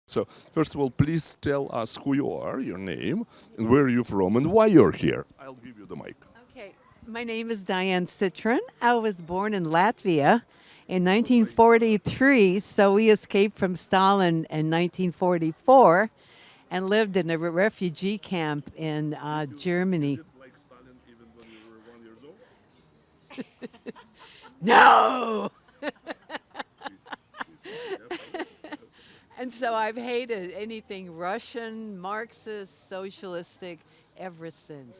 So, first of all, please tell us who you are, your name, and where you're from, and why you're here. I'll give you the mic. Okay, my name is Diane Citron. I was born in Latvia in 1943, so we escaped from Stalin in 1944 and lived in a refugee camp in Germany. Like Stalin even when you were 1 year old? No! And so I've hated anything Russian, Marxist, socialistic ever since.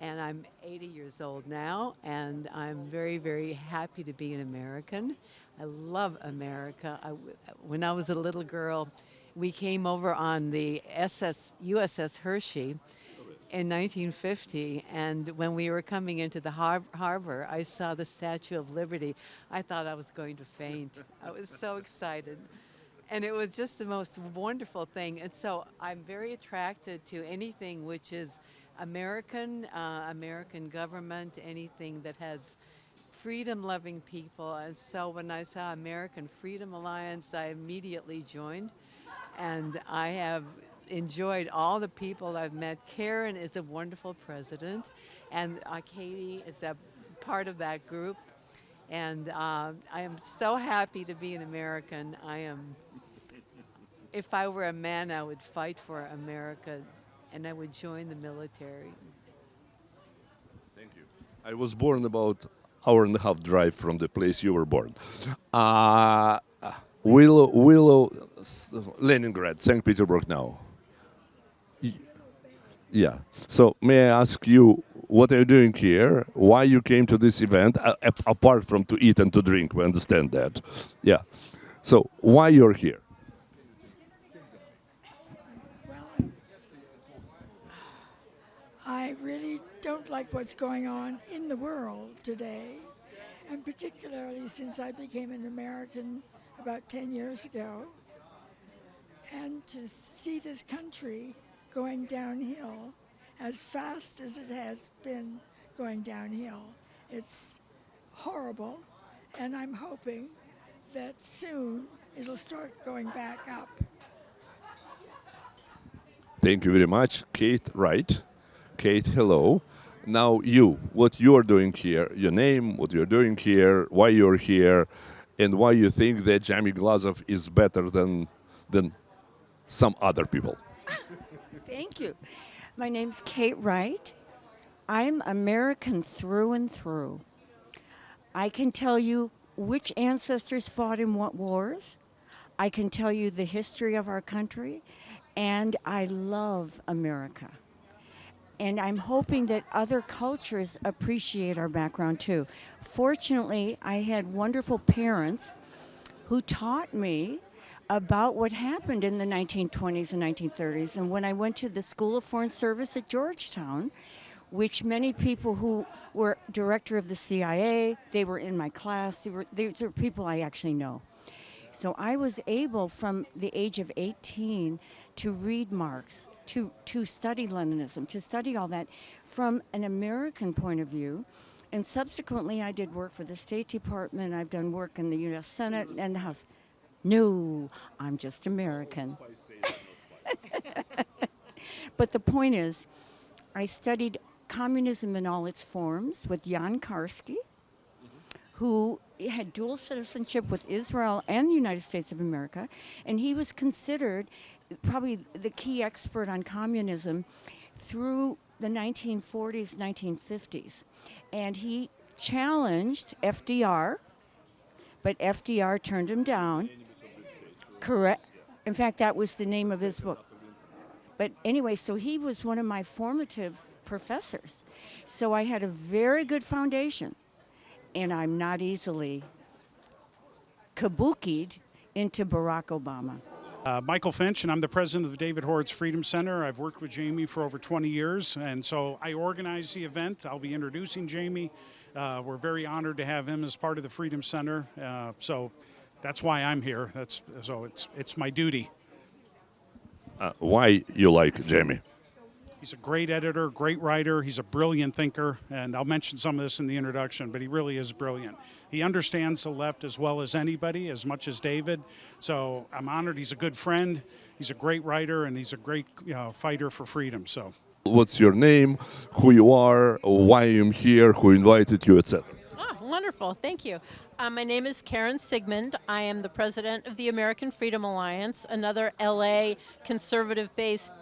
And I'm 80 years old now, and I'm very, very happy to be an American. I love America. When I was a little girl, we came over on the USS Hershey in 1950, and when we were coming into the harbor, I saw the Statue of Liberty. I thought I was going to faint. I was so excited. And it was just the most wonderful thing. And so I'm very attracted to anything which is American government, anything that has freedom-loving people. And so when I saw American Freedom Alliance, I immediately joined. And I have enjoyed all the people I've met. Karen is a wonderful president, and Katie is a part of that group. And I am so happy to be an American. If I were a man, I would fight for America, and I would join the military. Thank you. I was born about hour and a half drive from the place you were born. Uh, Leningrad, St. Petersburg now. Yeah. So may I ask you, what are you doing here? Why you came to this event? Apart from to eat and to drink, we understand that. Yeah. So why you're here? Well, I really don't like what's going on in the world today, and particularly since I became an American about 10 years ago. And to see this country going downhill as fast as it has been going downhill, it's horrible, and I'm hoping that soon it'll start going back up. Thank you very much, Kate. Right. Kate, hello. Now what you are doing here, your name, what you're doing here, why you're here, and why you think that Jamie Glazov is better than some other people. Thank you. My name's Kate Wright. I'm American through and through. I can tell you which ancestors fought in what wars. I can tell you the history of our country, and I love America. And I'm hoping that other cultures appreciate our background too. Fortunately, I had wonderful parents who taught me about what happened in the 1920s and 1930s. And when I went to the School of Foreign Service at Georgetown, which many people who were director of the CIA, they were in my class, these were people I actually know. So I was able from the age of 18 to read Marx, to study Leninism, to study all that from an American point of view. And subsequently I did work for the State Department, I've done work in the US Senate and the House. No, I'm just American. But the point is, I studied communism in all its forms with Jan Karski, who had dual citizenship with Israel and the United States of America, and he was considered probably the key expert on communism through the 1940s, 1950s. And he challenged FDR, but FDR turned him down. Correct. In fact, that was the name of his book. But anyway, so he was one of my formative professors. So I had a very good foundation, and I'm not easily kabukied into Barack Obama. Michael Finch, and I'm the president of the David Horowitz Freedom Center. I've worked with Jamie for over 20 years, and so I organize the event. I'll be introducing Jamie. We're very honored to have him as part of the Freedom Center. So that's why I'm here. It's my duty. Why you like Jamie? He's a great editor, great writer. He's a brilliant thinker, and I'll mention some of this in the introduction, but he really is brilliant. He understands the left as well as anybody, as much as David. So I'm honored. He's a good friend. He's a great writer, and he's a great fighter for freedom. So. What's your name, who you are, why I'm here, who invited you, etc.? Oh, wonderful. Thank you. My name is Karen Sigmund. I am the president of the American Freedom Alliance, another LA conservative-based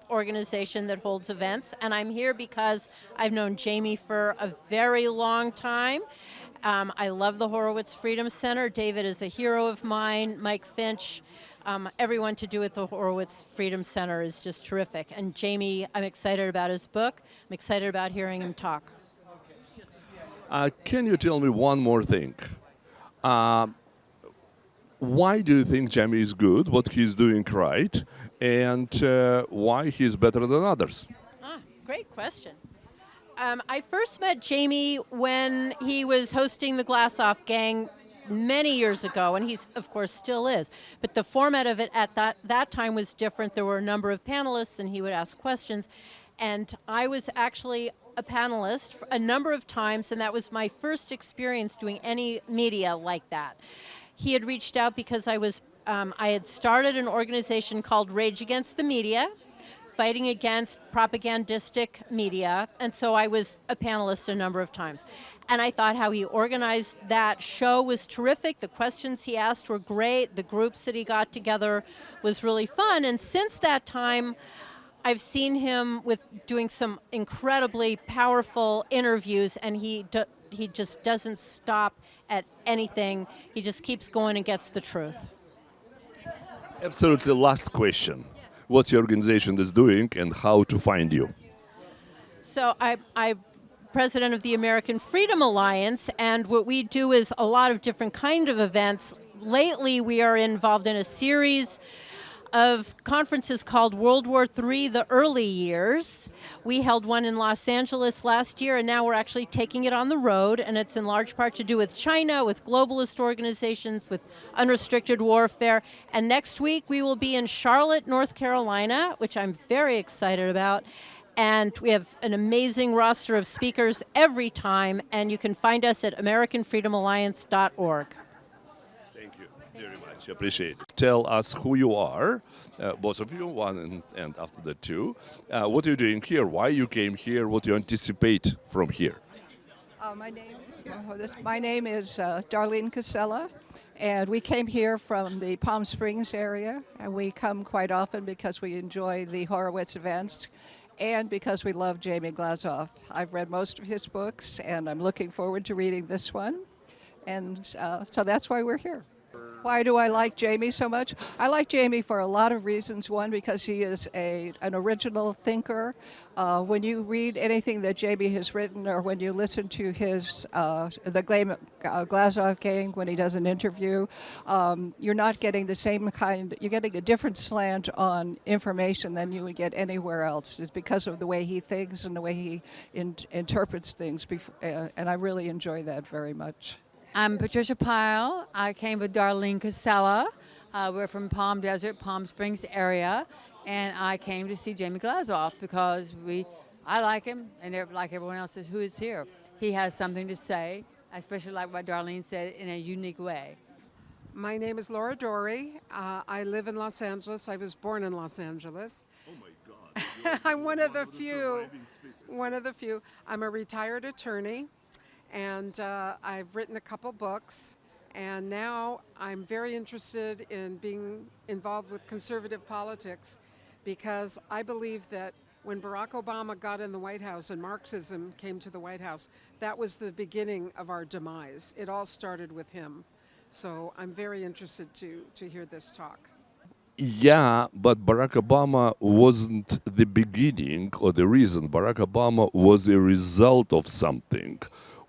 organization that holds events. And I'm here because I've known Jamie for a very long time. I love the Horowitz Freedom Center. David is a hero of mine. Mike Finch. Everyone to do with the Horowitz Freedom Center is just terrific. And Jamie, I'm excited about his book. I'm excited about hearing him talk. Can you tell me one more thing? Why do you think Jamie is good, what he's doing right, and why he's better than others? Great question. I first met Jamie when he was hosting the Glazov Gang many years ago, and he's, of course, still is. But the format of it at that time was different. There were a number of panelists, and he would ask questions. And I was actually a panelist a number of times, and that was my first experience doing any media like that. He had reached out because I had started an organization called Rage Against the Media, fighting against propagandistic media, and so I was a panelist a number of times. And I thought how he organized that show was terrific. The questions he asked were great. The groups that he got together was really fun. And since that time, I've seen him doing some incredibly powerful interviews, and he just doesn't stop at anything. He just keeps going and gets the truth. Absolutely last question. What's your organization is doing and how to find you? So I'm president of the American Freedom Alliance, and what we do is a lot of different kind of events. Lately, we are involved in a series of conferences called World War III, the Early Years. We held one in Los Angeles last year, and now we're actually taking it on the road, and it's in large part to do with China, with globalist organizations, with unrestricted warfare. And next week, we will be in Charlotte, North Carolina, which I'm very excited about. And we have an amazing roster of speakers every time, and you can find us at AmericanFreedomAlliance.org. Thank you very much. Appreciate it. Tell us who you are, both of you, one and after that two. What are you doing here? Why you came here? What do you anticipate from here? My name is Darlene Casella, and we came here from the Palm Springs area, and we come quite often because we enjoy the Horowitz events and because we love Jamie Glazov. I've read most of his books, and I'm looking forward to reading this one, and so that's why we're here. Why do I like Jamie so much? I like Jamie for a lot of reasons. One, because he is an original thinker. When you read anything that Jamie has written, or when you listen to his the Glazov Gang when he does an interview, you're not getting the same kind. You're getting a different slant on information than you would get anywhere else. It's because of the way he thinks and the way he interprets things, and I really enjoy that very much. I'm Patricia Pyle. I came with Darlene Casella. We're from Palm Desert, Palm Springs area, and I came to see Jamie Glazov because I like him, and like everyone else who is here. He has something to say. I especially like what Darlene said in a unique way. My name is Laura Dory. I live in Los Angeles. I was born in Los Angeles. Oh my God. I'm one of the few. I'm a retired attorney. And I've written a couple books, and now I'm very interested in being involved with conservative politics because I believe that when Barack Obama got in the White House and Marxism came to the White House, that was the beginning of our demise. It all started with him. So I'm very interested to hear this talk. Yeah, but Barack Obama wasn't the beginning or the reason. Barack Obama was a result of something.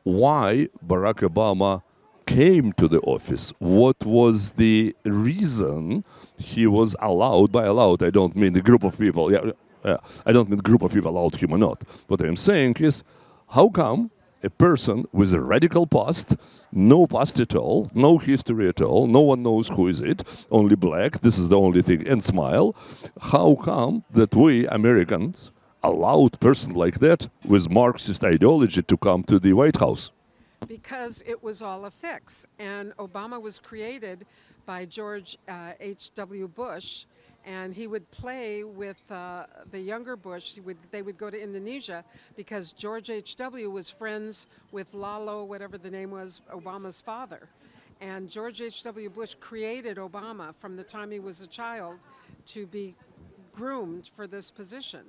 Why Barack Obama came to the office? What was the reason he was allowed? By allowed, I don't mean the group of people. I don't mean the group of people allowed him or not. What I'm saying is, how come a person with a radical past, no past at all, no history at all, no one knows who is it, only black, this is the only thing, and smile, how come that we Americans allowed person like that with Marxist ideology to come to the White House? Because it was all a fix. And Obama was created by George H.W. Bush, and he would play with the younger Bush. They would go to Indonesia because George H.W. was friends with Lalo, whatever the name was, Obama's father. And George H.W. Bush created Obama from the time he was a child to be groomed for this position.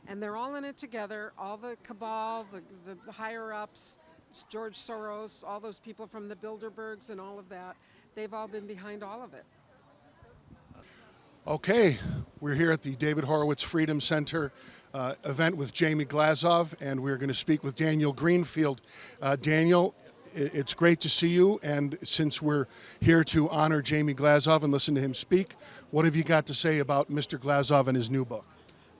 And they're all in it together, all the cabal, the higher-ups, George Soros, all those people from the Bilderbergs and all of that. They've all been behind all of it. Okay, we're here at the David Horowitz Freedom Center event with Jamie Glazov, and we're going to speak with Daniel Greenfield. Daniel, it's great to see you, and since we're here to honor Jamie Glazov and listen to him speak, what have you got to say about Mr. Glazov and his new book?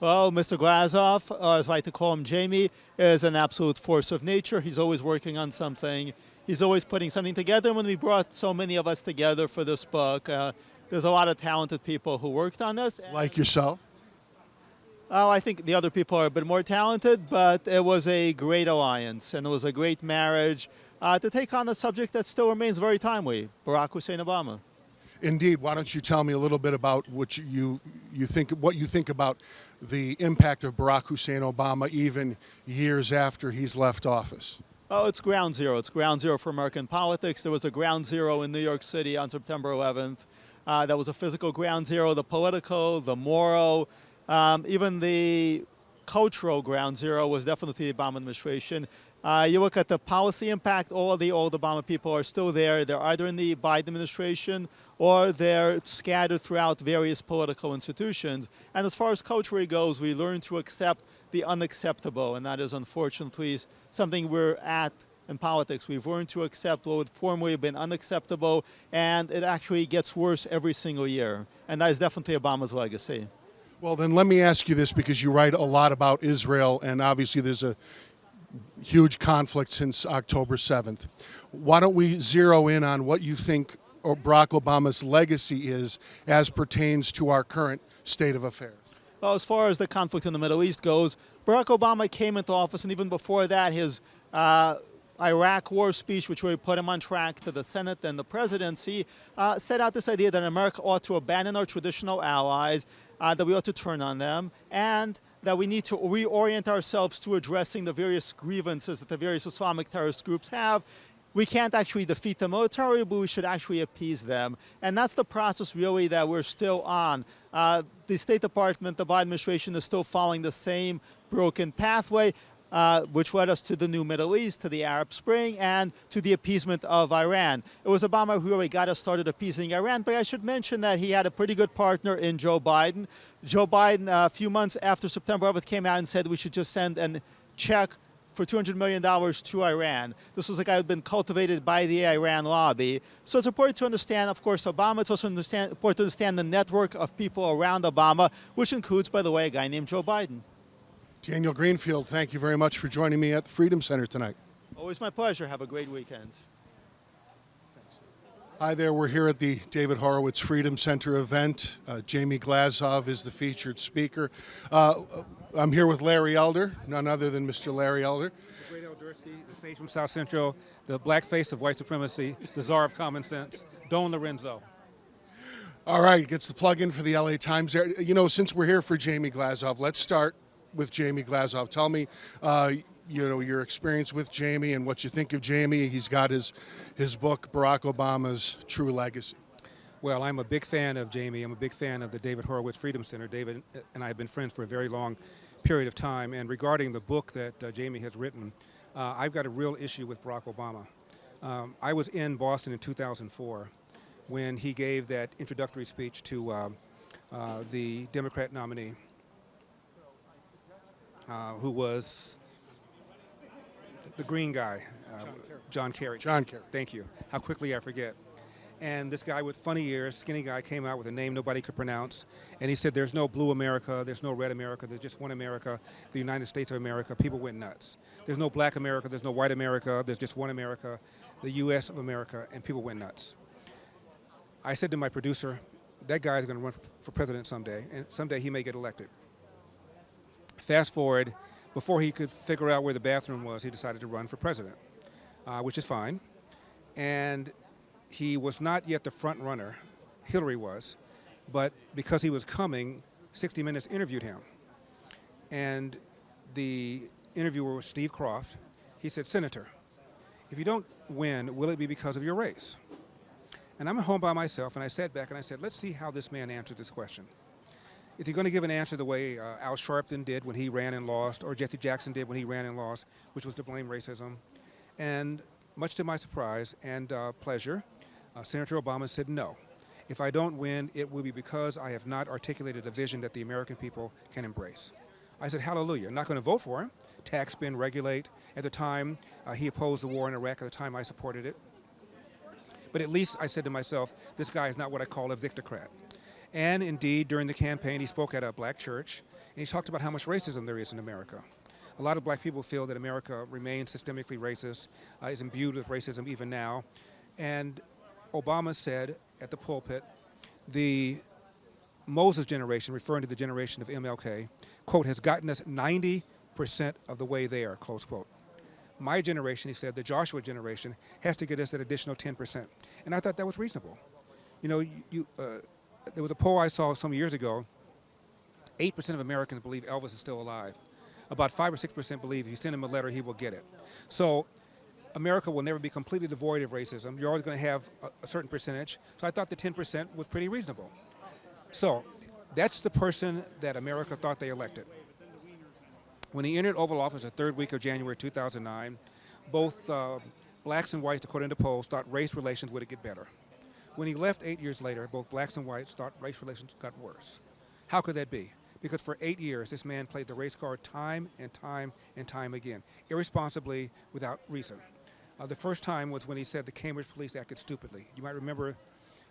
Well, Mr. Glazov, as I like to call him Jamie, is an absolute force of nature. He's always working on something. He's always putting something together. And when we brought so many of us together for this book, there's a lot of talented people who worked on this. Like yourself? Oh, I think the other people are a bit more talented, but it was a great alliance, and it was a great marriage to take on a subject that still remains very timely, Barack Hussein Obama. Indeed. Why don't you tell me a little bit about what you think about the impact of Barack Hussein Obama even years after he's left office? Oh, it's ground zero. It's ground zero for American politics. There was a ground zero in New York City on September 11th. That was a physical ground zero, the political, the moral, even the cultural ground zero was definitely the Obama administration. You look at the policy impact, all the old Obama people are still there. They're either in the Biden administration or they're scattered throughout various political institutions. And as far as culture goes, we learn to accept the unacceptable, and that is unfortunately something we're at in politics. We've learned to accept what would formerly have been unacceptable, and it actually gets worse every single year. And that is definitely Obama's legacy. Well, then let me ask you this, because you write a lot about Israel, and obviously there's a huge conflict since October 7th. Why don't we zero in on what you think Barack Obama's legacy is as pertains to our current state of affairs? Well, as far as the conflict in the Middle East goes, Barack Obama came into office, and even before that, his Iraq war speech, which really put him on track to the Senate and the presidency, set out this idea that America ought to abandon our traditional allies, that we ought to turn on them, and that we need to reorient ourselves to addressing the various grievances that the various Islamic terrorist groups have. We can't actually defeat them militarily, but we should actually appease them. And that's the process, really, that we're still on. The State Department, the Biden administration, is still following the same broken pathway, which led us to the new Middle East, to the Arab Spring, and to the appeasement of Iran. It was Obama who really got us started appeasing Iran, but I should mention that he had a pretty good partner in Joe Biden. Joe Biden, a few months after September 11th, came out and said we should just send a check for $200 million to Iran. This was a guy who had been cultivated by the Iran lobby. So it's important to understand, of course, Obama. It's also important to understand the network of people around Obama, which includes, by the way, a guy named Joe Biden. Daniel Greenfield, thank you very much for joining me at the Freedom Center tonight. Always my pleasure. Have a great weekend. Hi there, we're here at the David Horowitz Freedom Center event. Jamie Glazov is the featured speaker. I'm here with Larry Elder, none other than Mr. Larry Elder. The great Eldersky, the sage from South Central, the black face of white supremacy, the czar of common sense, Don Lorenzo. All right, gets the plug in for the LA Times there. You know, since we're here for Jamie Glazov, let's start with Jamie Glazov. Tell me, your experience with Jamie and what you think of Jamie. He's got his book, Barack Obama's True Legacy. Well, I'm a big fan of Jamie. I'm a big fan of the David Horowitz Freedom Center. David and I have been friends for a very long period of time. And regarding the book that Jamie has written, I've got a real issue with Barack Obama. I was in Boston in 2004 when he gave that introductory speech to the Democrat nominee, who was the green guy, John Kerry. John Kerry. Thank you. How quickly I forget. And this guy with funny ears, skinny guy, came out with a name nobody could pronounce. And he said, there's no blue America, there's no red America, there's just one America, the United States of America. People went nuts. There's no black America, there's no white America, there's just one America, the U.S. of America, and people went nuts. I said to my producer, that guy is going to run for president someday, and someday he may get elected. Fast forward, before he could figure out where the bathroom was, he decided to run for president, which is fine. And he was not yet the front runner. Hillary was. But because he was coming, 60 Minutes interviewed him. And the interviewer was Steve Croft. He said, "Senator, if you don't win, will it be because of your race?" And I'm at home by myself, and I sat back and I said, let's see how this man answered this question. Is he going to give an answer the way Al Sharpton did when he ran and lost, or Jesse Jackson did when he ran and lost, which was to blame racism? And much to my surprise and pleasure, Senator Obama said no. If I don't win, it will be because I have not articulated a vision that the American people can embrace. I said, hallelujah. I'm not going to vote for him. Tax, spend, regulate. At the time, he opposed the war in Iraq. At the time, I supported it. But at least I said to myself, this guy is not what I call a victocrat. And indeed, during the campaign, he spoke at a black church, and he talked about how much racism there is in America. A lot of black people feel that America remains systemically racist, is imbued with racism even now. And Obama said at the pulpit, the Moses generation, referring to the generation of MLK, quote, has gotten us 90% of the way there, close quote. My generation, he said, the Joshua generation, has to get us that additional 10%. And I thought that was reasonable. You know, there was a poll I saw some years ago. 8% of Americans believe Elvis is still alive. About 5 or 6% believe if you send him a letter, he will get it. So America will never be completely devoid of racism. You're always going to have a certain percentage. So I thought the 10% was pretty reasonable. So that's the person that America thought they elected. When he entered Oval Office the third week of January 2009, both blacks and whites, according to polls, thought race relations would get better. When he left 8 years later, both blacks and whites thought race relations got worse. How could that be? Because for 8 years, this man played the race card time and time and time again, irresponsibly, without reason. The first time was when he said the Cambridge police acted stupidly. You might remember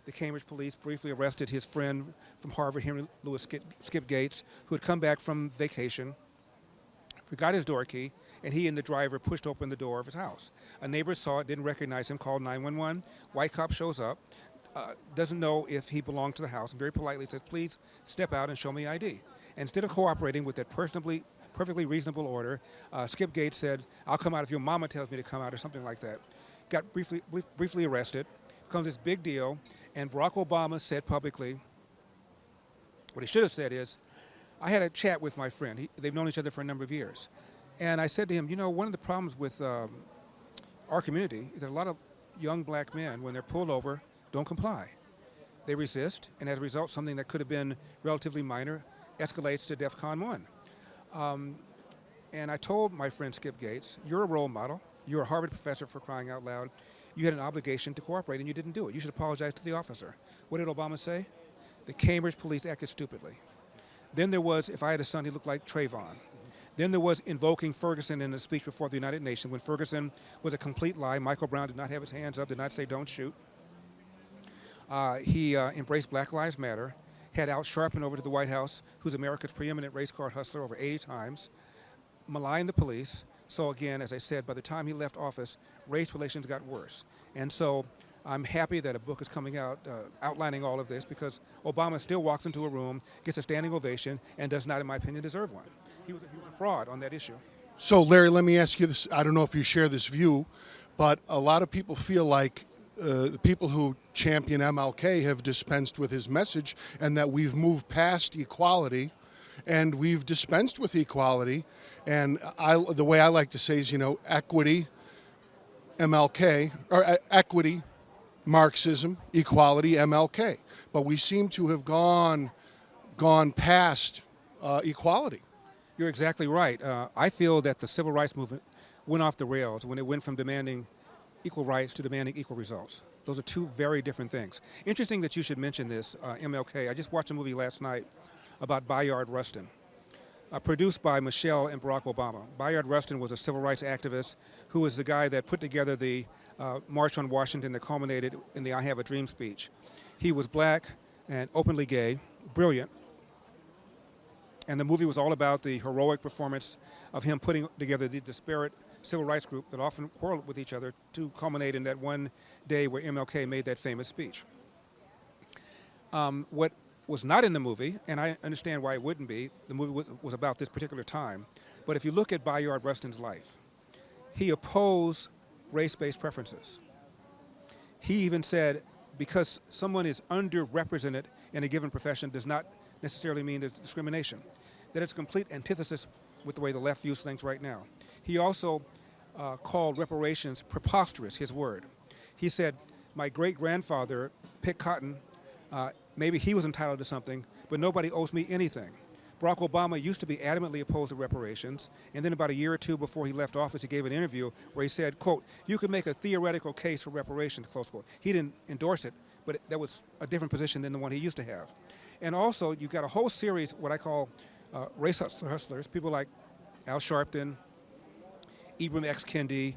the Cambridge police briefly arrested his friend from Harvard, Henry Louis Skip Gates, who had come back from vacation, forgot his door key, and he and the driver pushed open the door of his house. A neighbor saw it, didn't recognize him, called 911. White cop shows up, doesn't know if he belonged to the house, and very politely says, please step out and show me ID. And instead of cooperating with that perfectly reasonable order, Skip Gates said, I'll come out if your mama tells me to come out, or something like that. Got briefly arrested, becomes this big deal, and Barack Obama said publicly, what he should have said is, I had a chat with my friend. They've known each other for a number of years. And I said to him, you know, one of the problems with our community is that a lot of young black men, when they're pulled over, don't comply. They resist, and as a result, something that could have been relatively minor escalates to DEFCON 1. And I told my friend Skip Gates, you're a role model. You're a Harvard professor, for crying out loud. You had an obligation to cooperate, and you didn't do it. You should apologize to the officer. What did Obama say? The Cambridge police acted stupidly. Then there was, if I had a son, he looked like Trayvon. Then there was invoking Ferguson in a speech before the United Nations when Ferguson was a complete lie. Michael Brown did not have his hands up, did not say don't shoot. He embraced Black Lives Matter, had Al Sharpton over to the White House, who's America's preeminent race card hustler over 80 times, maligned the police. So again, as I said, by the time he left office, race relations got worse. And so I'm happy that a book is coming out outlining all of this, because Obama still walks into a room, gets a standing ovation, and does not, in my opinion, deserve one. He was a fraud on that issue. So, Larry, let me ask you this. I don't know if you share this view, but a lot of people feel like the people who champion MLK have dispensed with his message, and that we've moved past equality and we've dispensed with equality. And the way I like to say is, you know, equity, MLK, or equity, Marxism, equality, MLK. But we seem to have gone past equality. You're exactly right. I feel that the civil rights movement went off the rails when it went from demanding equal rights to demanding equal results. Those are two very different things. Interesting that you should mention this, MLK. I just watched a movie last night about Bayard Rustin, produced by Michelle and Barack Obama. Bayard Rustin was a civil rights activist who was the guy that put together the March on Washington that culminated in the I Have a Dream speech. He was black and openly gay, brilliant. And the movie was all about the heroic performance of him putting together the disparate civil rights group that often quarreled with each other to culminate in that one day where MLK made that famous speech. What was not in the movie, and I understand why it wouldn't be. The movie was about this particular time. But if you look at Bayard Rustin's life, he opposed race-based preferences. He even said, because someone is underrepresented in a given profession does not necessarily mean there's discrimination. That it's a complete antithesis with the way the left views things right now. He also called reparations preposterous, his word. He said, my great-grandfather picked cotton. Maybe he was entitled to something, but nobody owes me anything. Barack Obama used to be adamantly opposed to reparations, and then about a year or two before he left office, he gave an interview where he said, quote, you could make a theoretical case for reparations, close quote. He didn't endorse it, but that was a different position than the one he used to have. And also, you've got a whole series, what I call race hustlers, people like Al Sharpton, Ibram X. Kendi,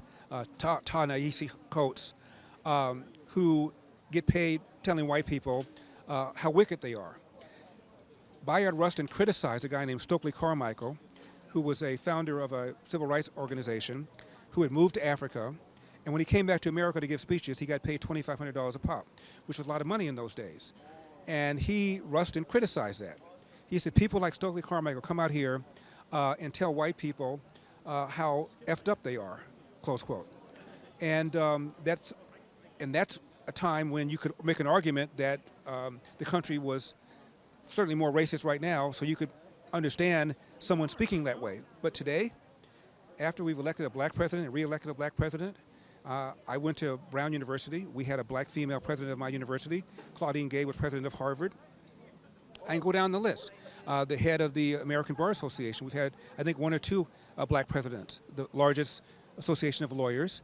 Ta-Nehisi Coates, who get paid telling white people how wicked they are. Bayard Rustin criticized a guy named Stokely Carmichael, who was a founder of a civil rights organization, who had moved to Africa, and when he came back to America to give speeches, he got paid $2,500 a pop, which was a lot of money in those days. And Rustin criticized that. He said, people like Stokely Carmichael come out here and tell white people how effed up they are, close quote. And that's a time when you could make an argument that the country was certainly more racist right now, so you could understand someone speaking that way. But today, after we've elected a black president and re-elected a black president, I went to Brown University. We had a black female president of my university. Claudine Gay was president of Harvard. I can go down the list. The head of the American Bar Association. We've had, I think, one or two black presidents. The largest association of lawyers.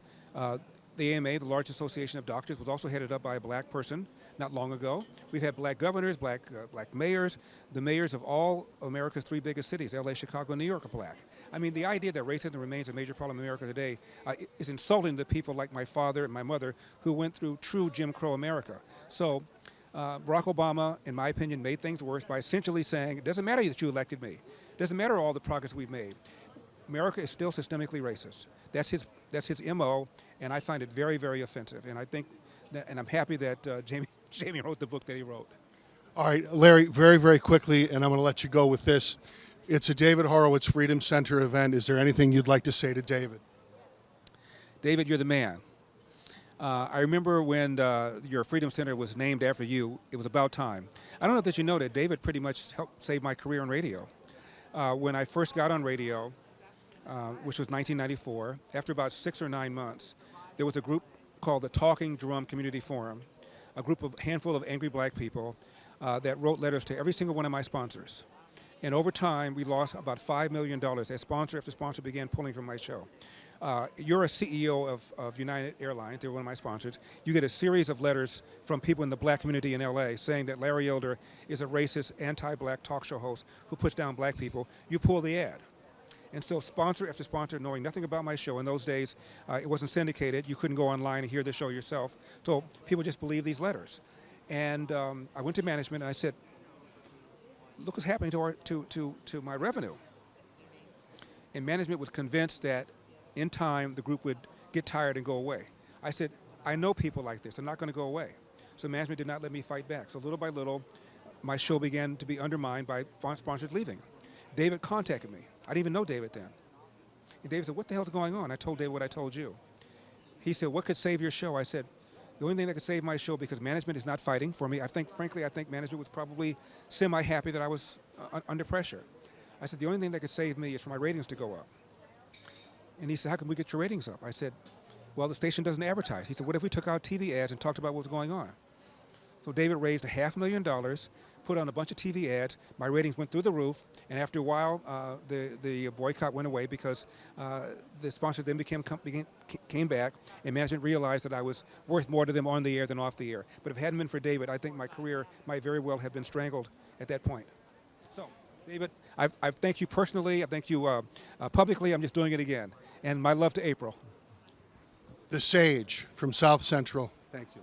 The AMA, the largest association of doctors, was also headed up by a black person not long ago. We've had black governors, black mayors. The mayors of all America's three biggest cities, LA, Chicago, New York, are black. I mean, the idea that racism remains a major problem in America today is insulting to people like my father and my mother who went through true Jim Crow America. So Barack Obama, in my opinion, made things worse by essentially saying, it doesn't matter that you elected me. It doesn't matter all the progress we've made. America is still systemically racist. That's his MO, and I find it very, very offensive. And I think that, and I'm happy that Jamie wrote the book that he wrote. All right, Larry, very, very quickly, and I'm going to let you go with this. It's a David Horowitz Freedom Center event. Is there anything you'd like to say to David? David, you're the man. I remember when your Freedom Center was named after you, it was about time. I don't know that you know that David pretty much helped save my career in radio. When I first got on radio, which was 1994, after about 6 or 9 months, there was a group called the Talking Drum Community Forum, a handful of angry black people that wrote letters to every single one of my sponsors. And over time, we lost about $5 million as sponsor after sponsor began pulling from my show. You're a CEO of United Airlines. They're one of my sponsors. You get a series of letters from people in the black community in L.A. saying that Larry Elder is a racist, anti-black talk show host who puts down black people. You pull the ad. And so sponsor after sponsor, knowing nothing about my show, in those days, it wasn't syndicated. You couldn't go online and hear the show yourself. So people just believed these letters. And I went to management and I said, look what's happening to my revenue. And management was convinced that in time the group would get tired and go away. I said, I know people like this. They're not going to go away. So management did not let me fight back. So little by little, my show began to be undermined by sponsors leaving. David contacted me. I didn't even know David then. And David said, what the hell's going on? I told David what I told you. He said, what could save your show? I said, the only thing that could save my show, because management is not fighting for me. Frankly, I think management was probably semi-happy that I was under pressure. I said, the only thing that could save me is for my ratings to go up. And he said, how can we get your ratings up? I said, well, the station doesn't advertise. He said, what if we took out TV ads and talked about what was going on? So David raised $500,000, put on a bunch of TV ads. My ratings went through the roof, and after a while, the boycott went away because the sponsor then came back, and management realized that I was worth more to them on the air than off the air. But if it hadn't been for David, I think my career might very well have been strangled at that point. So, David, I thank you personally. I thank you publicly. I'm just doing it again. And my love to April. The Sage from South Central. Thank you.